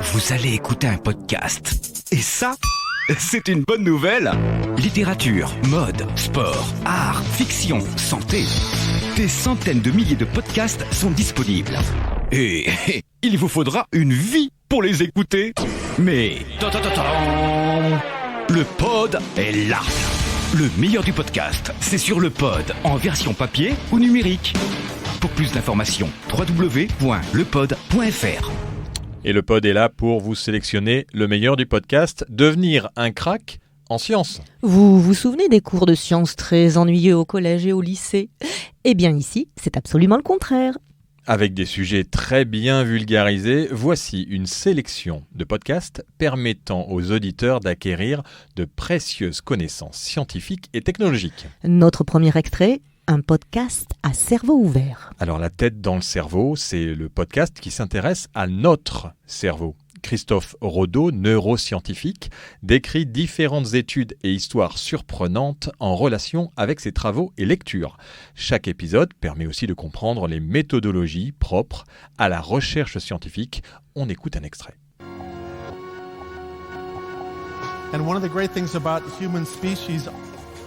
Vous allez écouter un podcast. Et ça, c'est une bonne nouvelle. Littérature, mode, sport, art, fiction, santé. Des centaines de milliers de podcasts sont disponibles. Et il vous faudra une vie pour les écouter. Mais le pod est là. Le meilleur du podcast, c'est sur le pod, en version papier ou numérique. Pour plus d'informations, www.lepod.fr. Et le pod est là pour vous sélectionner le meilleur du podcast, devenir un crack en sciences. Vous vous souvenez des cours de sciences très ennuyeux au collège et au lycée ? Eh bien ici, c'est absolument le contraire. Avec des sujets très bien vulgarisés, voici une sélection de podcasts permettant aux auditeurs d'acquérir de précieuses connaissances scientifiques et technologiques. Notre premier extrait, un podcast à cerveau ouvert. Alors la tête dans le cerveau, c'est le podcast qui s'intéresse à notre cerveau. Christophe Rodeau, neuroscientifique, décrit différentes études et histoires surprenantes en relation avec ses travaux et lectures. Chaque épisode permet aussi de comprendre les méthodologies propres à la recherche scientifique. On écoute un extrait. And one of the great things about the human species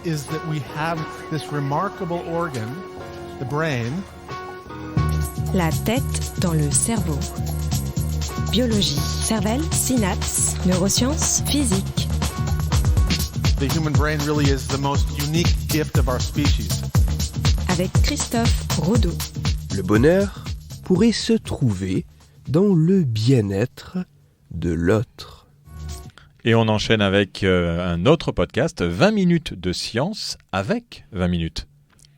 is that we have this remarkable organ, the brain. La tête dans le cerveau. Biologie, cervelle, synapses, neurosciences, physique. The human brain really is the most unique gift of our species. Avec Christophe Rodeau. Le bonheur pourrait se trouver dans le bien-être de l'autre. Et on enchaîne avec un autre podcast, 20 minutes de science avec 20 minutes.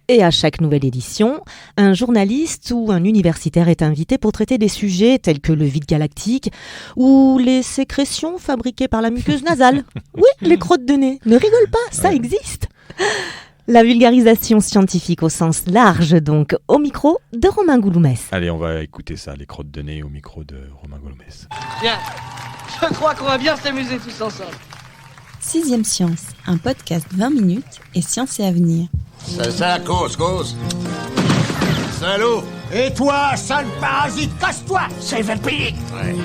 Et à chaque nouvelle édition, un journaliste ou un universitaire est invité pour traiter des sujets tels que le vide galactique ou les sécrétions fabriquées par la muqueuse nasale. Oui, les crottes de nez. Ne rigole pas, ça existe. La vulgarisation scientifique au sens large, donc, au micro de Romain Gouloumès. Allez, on va écouter ça, les crottes de nez au micro de Romain Gouloumès. Tiens, je crois qu'on va bien s'amuser tous ensemble. 6e Science, un podcast 20 minutes et science et avenir. Ça, cause. Salaud. Et toi, sale parasite, casse-toi, c'est vampire. Ouais.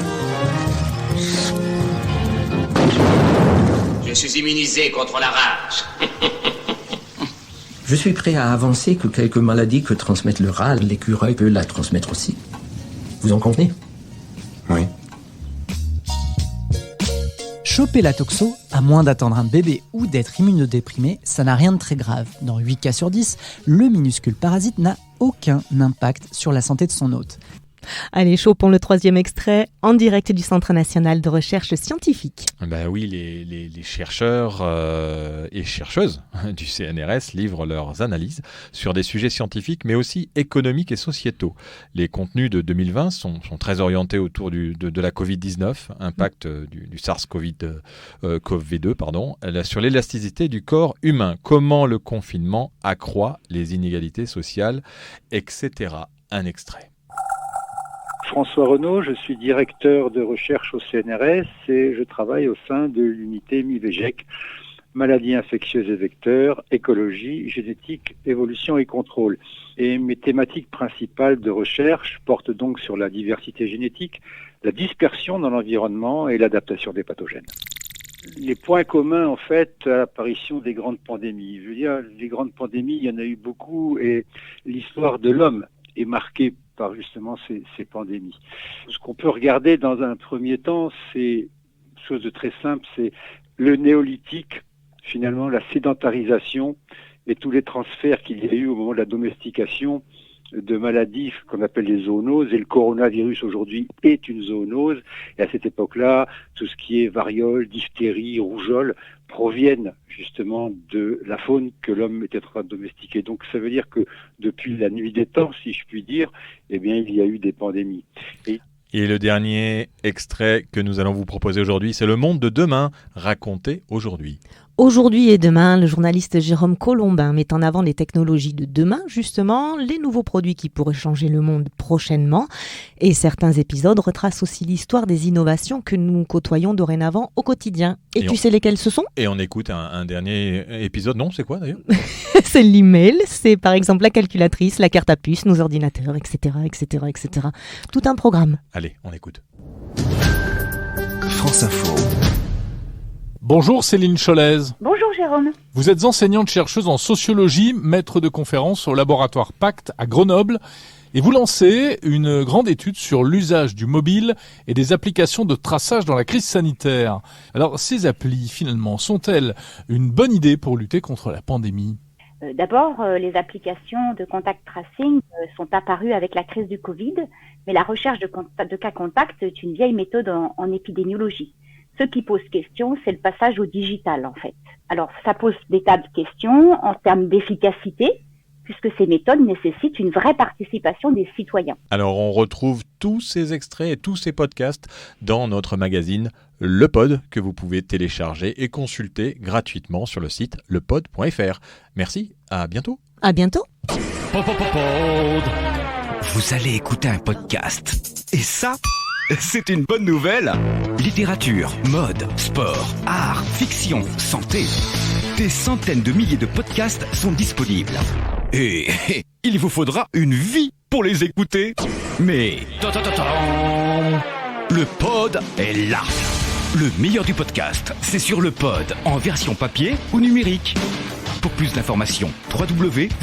Je suis immunisé contre la rage. Je suis prêt à avancer que quelques maladies que transmettent le rat, l'écureuil peut la transmettre aussi. Vous en convenez ? Oui. Choper la toxo, à moins d'attendre un bébé ou d'être immunodéprimé, ça n'a rien de très grave. Dans 8 cas sur 10, le minuscule parasite n'a aucun impact sur la santé de son hôte. Allez, chopons le 3e extrait en direct du Centre national de recherche scientifique. Ben oui, les chercheurs et chercheuses du CNRS livrent leurs analyses sur des sujets scientifiques, mais aussi économiques et sociétaux. Les contenus de 2020 sont très orientés autour de la Covid-19, impact du SARS-CoV-2, sur l'élasticité du corps humain, comment le confinement accroît les inégalités sociales, etc. Un extrait. François Renaud, je suis directeur de recherche au CNRS et je travaille au sein de l'unité MIVEGEC, maladies infectieuses et vecteurs, écologie, génétique, évolution et contrôle. Et mes thématiques principales de recherche portent donc sur la diversité génétique, la dispersion dans l'environnement et l'adaptation des pathogènes. Les points communs, en fait, à l'apparition des grandes pandémies. Je veux dire, les grandes pandémies, il y en a eu beaucoup et l'histoire de l'homme est marquée par justement ces pandémies. Ce qu'on peut regarder dans un premier temps, c'est chose de très simple, c'est le néolithique, finalement la sédentarisation et tous les transferts qu'il y a eu au moment de la domestication de maladies qu'on appelle les zoonoses, et le coronavirus aujourd'hui est une zoonose, et à cette époque-là, tout ce qui est variole, diphtérie, rougeole proviennent justement de la faune que l'homme était en train de domestiquer. Donc ça veut dire que depuis la nuit des temps, si je puis dire, eh bien il y a eu des pandémies. Et le dernier extrait que nous allons vous proposer aujourd'hui, c'est Le monde de demain, raconté aujourd'hui. Aujourd'hui et demain, le journaliste Jérôme Colombin met en avant les technologies de demain, justement, les nouveaux produits qui pourraient changer le monde prochainement. Et certains épisodes retracent aussi l'histoire des innovations que nous côtoyons dorénavant au quotidien. Et tu sais lesquelles ce sont ? Et on écoute un dernier épisode, non ? C'est quoi d'ailleurs ? C'est l'email, c'est par exemple la calculatrice, la carte à puce, nos ordinateurs, etc., etc., etc. Tout un programme. Allez, on écoute. France Info. Bonjour Céline Cholez. Bonjour Jérôme. Vous êtes enseignante-chercheuse en sociologie, maître de conférences au laboratoire Pacte à Grenoble et vous lancez une grande étude sur l'usage du mobile et des applications de traçage dans la crise sanitaire. Alors ces applis finalement sont-elles une bonne idée pour lutter contre la pandémie ? D'abord, les applications de contact tracing sont apparues avec la crise du Covid, mais la recherche de cas contacts est une vieille méthode en épidémiologie. Ce qui pose question, c'est le passage au digital, en fait. Alors, ça pose des tas de questions en termes d'efficacité, puisque ces méthodes nécessitent une vraie participation des citoyens. Alors, on retrouve tous ces extraits et tous ces podcasts dans notre magazine Le Pod, que vous pouvez télécharger et consulter gratuitement sur le site lepod.fr. Merci, à bientôt. À bientôt. Vous allez écouter un podcast. Et ça, c'est une bonne nouvelle. Littérature, mode, sport, art, fiction, santé. Des centaines de milliers de podcasts sont disponibles. Et il vous faudra une vie pour les écouter. Mais le pod est là. Le meilleur du podcast, c'est sur le pod, en version papier ou numérique. Pour plus d'informations, www.lepod.fr.